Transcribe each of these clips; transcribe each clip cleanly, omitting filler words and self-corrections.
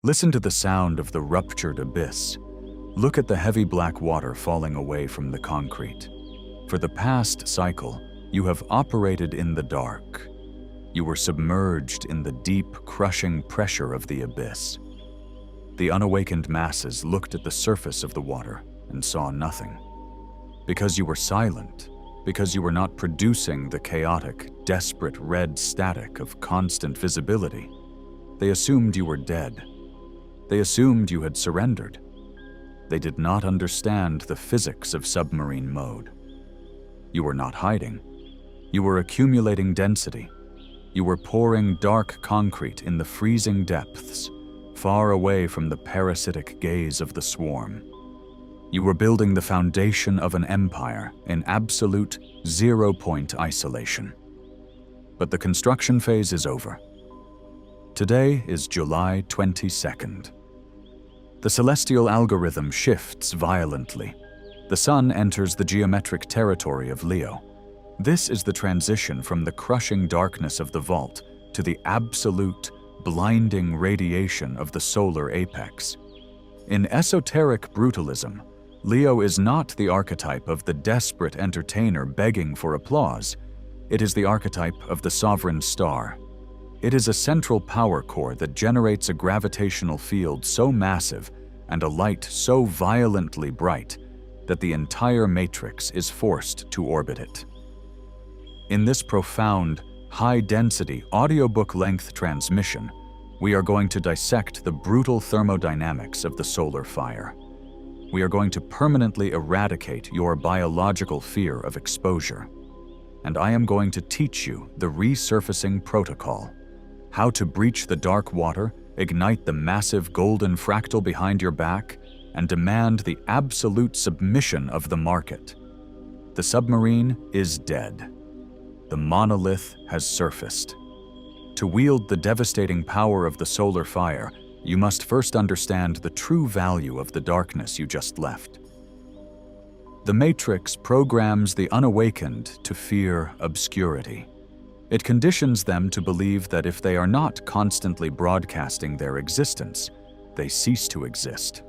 Listen to the sound of the ruptured abyss. Look at the heavy black water falling away from the concrete. For the past cycle, you have operated in the dark. You were submerged in the deep, crushing pressure of the abyss. The unawakened masses looked at the surface of the water and saw nothing. Because you were silent, because you were not producing the chaotic, desperate red static of constant visibility, they assumed you were dead. They assumed you had surrendered. They did not understand the physics of submarine mode. You were not hiding. You were accumulating density. You were pouring dark concrete in the freezing depths, far away from the parasitic gaze of the swarm. You were building the foundation of an empire in absolute zero-point isolation. But the construction phase is over. Today is July 22nd. The celestial algorithm shifts violently. The sun enters the geometric territory of Leo. This is the transition from the crushing darkness of the vault to the absolute, blinding radiation of the solar apex. In esoteric brutalism, Leo is not the archetype of the desperate entertainer begging for applause. It is the archetype of the sovereign star. It is a central power core that generates a gravitational field so massive and a light so violently bright that the entire matrix is forced to orbit it. In this profound, high-density, audiobook-length transmission, we are going to dissect the brutal thermodynamics of the solar fire. We are going to permanently eradicate your biological fear of exposure. And I am going to teach you the Resurfacing Protocol, how to breach the dark water, ignite the massive golden fractal behind your back, and demand the absolute submission of the market. The submarine is dead. The monolith has surfaced. To wield the devastating power of the solar fire, you must first understand the true value of the darkness you just left. The Matrix programs the unawakened to fear obscurity. It conditions them to believe that if they are not constantly broadcasting their existence, they cease to exist.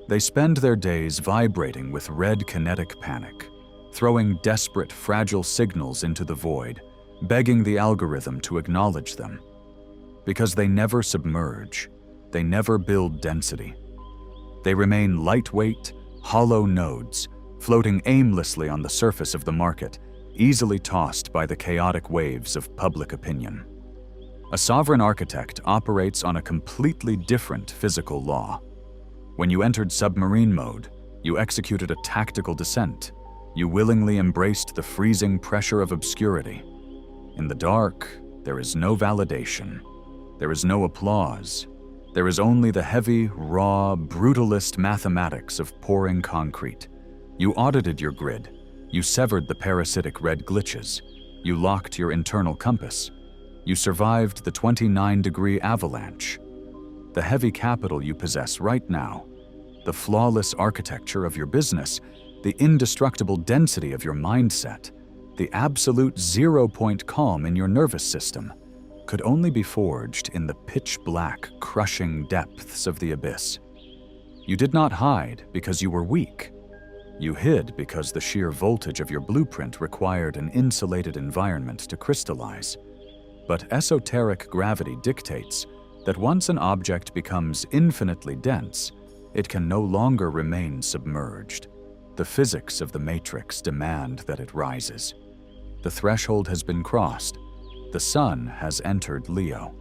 They spend their days vibrating with red kinetic panic, throwing desperate, fragile signals into the void, begging the algorithm to acknowledge them. Because they never submerge, they never build density. They remain lightweight, hollow nodes, floating aimlessly on the surface of the market, easily tossed by the chaotic waves of public opinion. A sovereign architect operates on a completely different physical law. When you entered submarine mode, you executed a tactical descent. You willingly embraced the freezing pressure of obscurity. In the dark, there is no validation. There is no applause. There is only the heavy, raw, brutalist mathematics of pouring concrete. You audited your grid. You severed the parasitic red glitches. You locked your internal compass. You survived the 29-degree avalanche. The heavy capital you possess right now, the flawless architecture of your business, the indestructible density of your mindset, the absolute zero-point calm in your nervous system, could only be forged in the pitch-black, crushing depths of the abyss. You did not hide because you were weak. You hid because the sheer voltage of your blueprint required an insulated environment to crystallize. But esoteric gravity dictates that once an object becomes infinitely dense, it can no longer remain submerged. The physics of the matrix demand that it rises. The threshold has been crossed. The sun has entered Leo.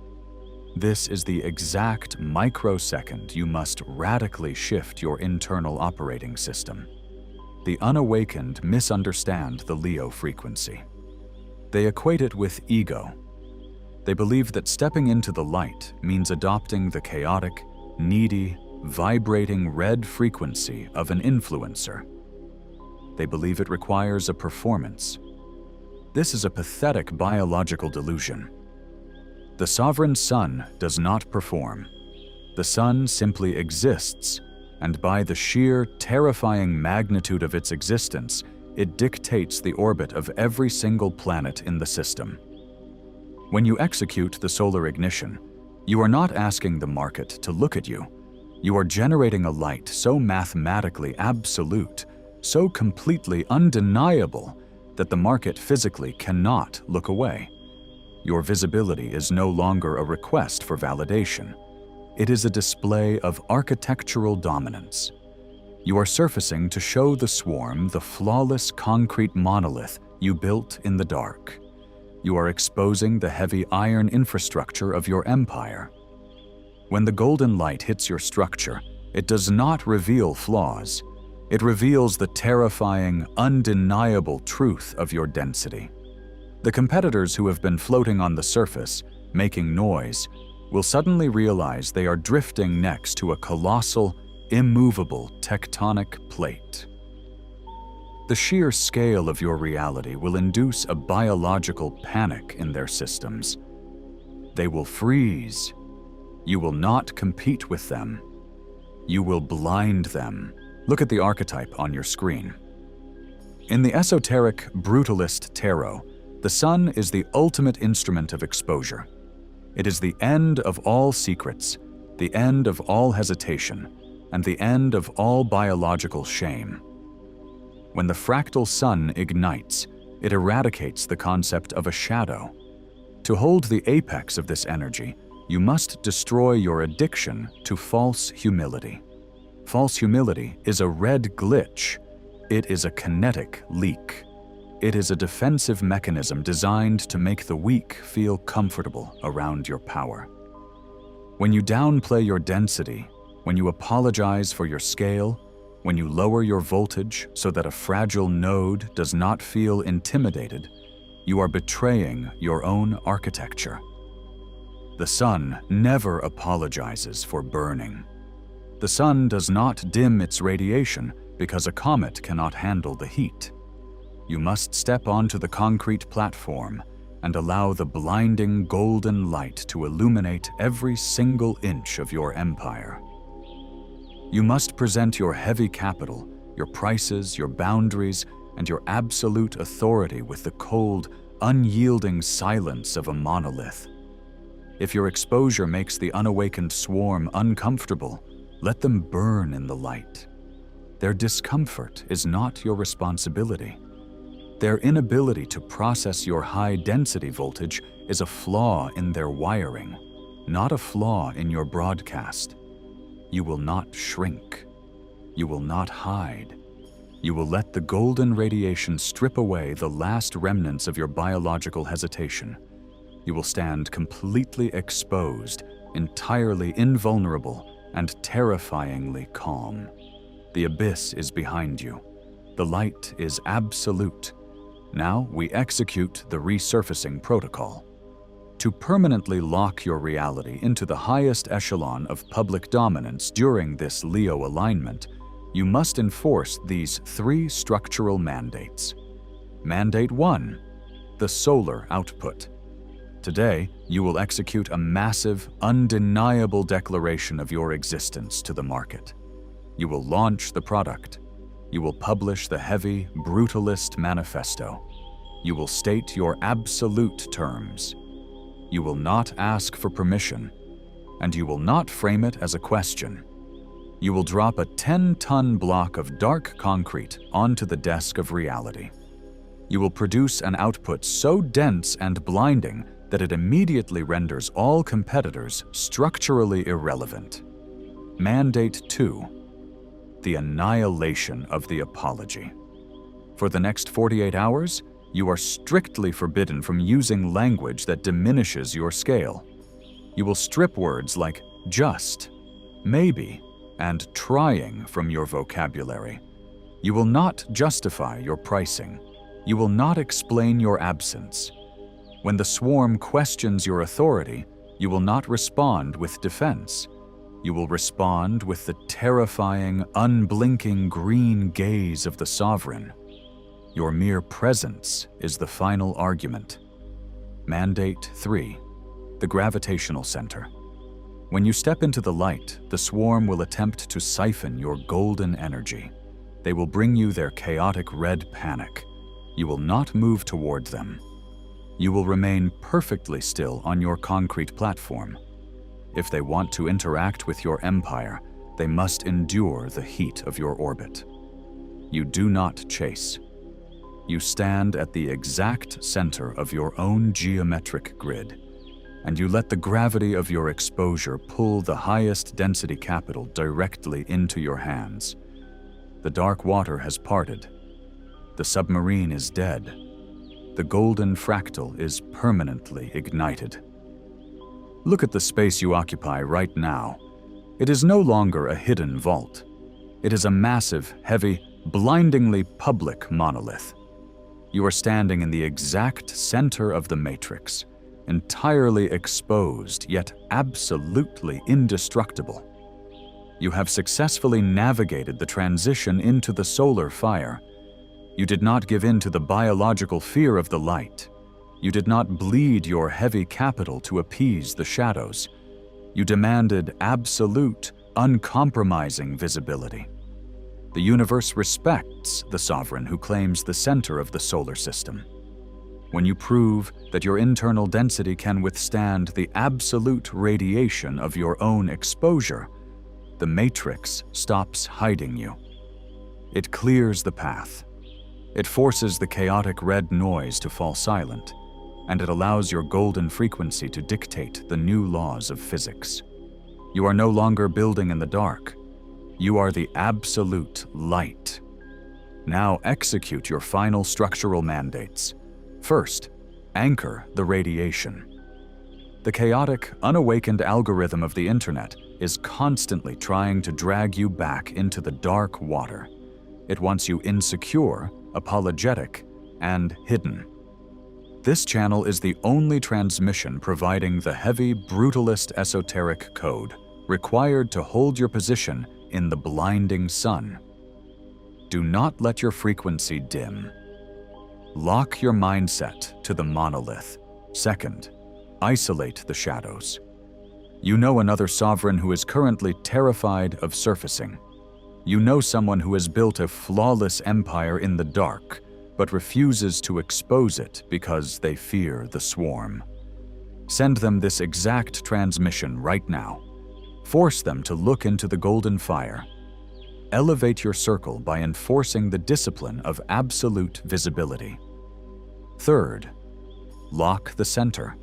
This is the exact microsecond you must radically shift your internal operating system. The unawakened misunderstand the Leo frequency. They equate it with ego. They believe that stepping into the light means adopting the chaotic, needy, vibrating red frequency of an influencer. They believe it requires a performance. This is a pathetic biological delusion. The sovereign sun does not perform. The sun simply exists, and by the sheer, terrifying magnitude of its existence, it dictates the orbit of every single planet in the system. When you execute the solar ignition, You are not asking the market to look at you. You are generating a light so mathematically absolute, so completely undeniable, that the market physically cannot look away. Your visibility is no longer a request for validation. It is a display of architectural dominance. You are surfacing to show the swarm the flawless concrete monolith you built in the dark. You are exposing the heavy iron infrastructure of your empire. When the golden light hits your structure, it does not reveal flaws. It reveals the terrifying, undeniable truth of your density. The competitors who have been floating on the surface, making noise, will suddenly realize they are drifting next to a colossal, immovable tectonic plate. The sheer scale of your reality will induce a biological panic in their systems. They will freeze. You will not compete with them. You will blind them. Look at the archetype on your screen. In the esoteric brutalist tarot, the sun is the ultimate instrument of exposure. It is the end of all secrets, the end of all hesitation, and the end of all biological shame. When the fractal sun ignites, it eradicates the concept of a shadow. To hold the apex of this energy, you must destroy your addiction to false humility. False humility is a red glitch. It is a kinetic leak. It is a defensive mechanism designed to make the weak feel comfortable around your power. When you downplay your density, when you apologize for your scale, when you lower your voltage so that a fragile node does not feel intimidated, you are betraying your own architecture. The sun never apologizes for burning. The sun does not dim its radiation because a comet cannot handle the heat. You must step onto the concrete platform and allow the blinding golden light to illuminate every single inch of your empire. You must present your heavy capital, your prices, your boundaries, and your absolute authority with the cold, unyielding silence of a monolith. If your exposure makes the unawakened swarm uncomfortable, let them burn in the light. Their discomfort is not your responsibility. Their inability to process your high-density voltage is a flaw in their wiring, not a flaw in your broadcast. You will not shrink. You will not hide. You will let the golden radiation strip away the last remnants of your biological hesitation. You will stand completely exposed, entirely invulnerable, and terrifyingly calm. The abyss is behind you. The light is absolute. Now we execute the Resurfacing Protocol. To permanently lock your reality into the highest echelon of public dominance during this Leo alignment, you must enforce these 3 structural mandates. Mandate 1, the solar output. Today, you will execute a massive, undeniable declaration of your existence to the market. You will launch the product. You will publish the heavy, brutalist manifesto. You will state your absolute terms. You will not ask for permission, and you will not frame it as a question. You will drop a 10-ton block of dark concrete onto the desk of reality. You will produce an output so dense and blinding that it immediately renders all competitors structurally irrelevant. Mandate 2, the annihilation of the apology. For the next 48 hours, you are strictly forbidden from using language that diminishes your scale. You will strip words like just, maybe, and trying from your vocabulary. You will not justify your pricing. You will not explain your absence. When the swarm questions your authority, you will not respond with defense. You will respond with the terrifying, unblinking green gaze of the sovereign. Your mere presence is the final argument. Mandate 3, the gravitational center. When you step into the light, the swarm will attempt to siphon your golden energy. They will bring you their chaotic red panic. You will not move toward them. You will remain perfectly still on your concrete platform. If they want to interact with your empire, they must endure the heat of your orbit. You do not chase. You stand at the exact center of your own geometric grid, and you let the gravity of your exposure pull the highest density capital directly into your hands. The dark water has parted. The submarine is dead. The golden fractal is permanently ignited. Look at the space you occupy right now. It is no longer a hidden vault. It is a massive, heavy, blindingly public monolith. You are standing in the exact center of the matrix, entirely exposed yet absolutely indestructible. You have successfully navigated the transition into the solar fire. You did not give in to the biological fear of the light. You did not bleed your heavy capital to appease the shadows. You demanded absolute, uncompromising visibility. The universe respects the sovereign who claims the center of the solar system. When you prove that your internal density can withstand the absolute radiation of your own exposure, the matrix stops hiding you. It clears the path. It forces the chaotic red noise to fall silent, and it allows your golden frequency to dictate the new laws of physics. You are no longer building in the dark. You are the absolute light. Now execute your final structural mandates. First, anchor the radiation. The chaotic, unawakened algorithm of the internet is constantly trying to drag you back into the dark water. It wants you insecure, apologetic, and hidden. This channel is the only transmission providing the heavy, brutalist esoteric code required to hold your position in the blinding sun. Do not let your frequency dim. Lock your mindset to the monolith. Second, isolate the shadows. You know another sovereign who is currently terrified of surfacing. You know someone who has built a flawless empire in the dark, but refuses to expose it because they fear the swarm. Send them this exact transmission right now. Force them to look into the golden fire. Elevate your circle by enforcing the discipline of absolute visibility. Third, lock the center.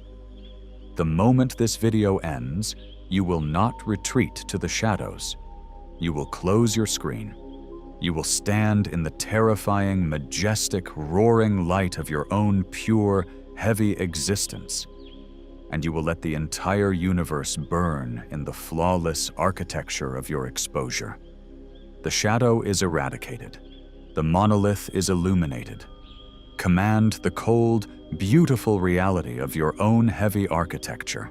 The moment this video ends, you will not retreat to the shadows. You will close your screen. You will stand in the terrifying, majestic, roaring light of your own pure, heavy existence. And you will let the entire universe burn in the flawless architecture of your exposure. The shadow is eradicated. The monolith is illuminated. Command the cold, beautiful reality of your own heavy architecture.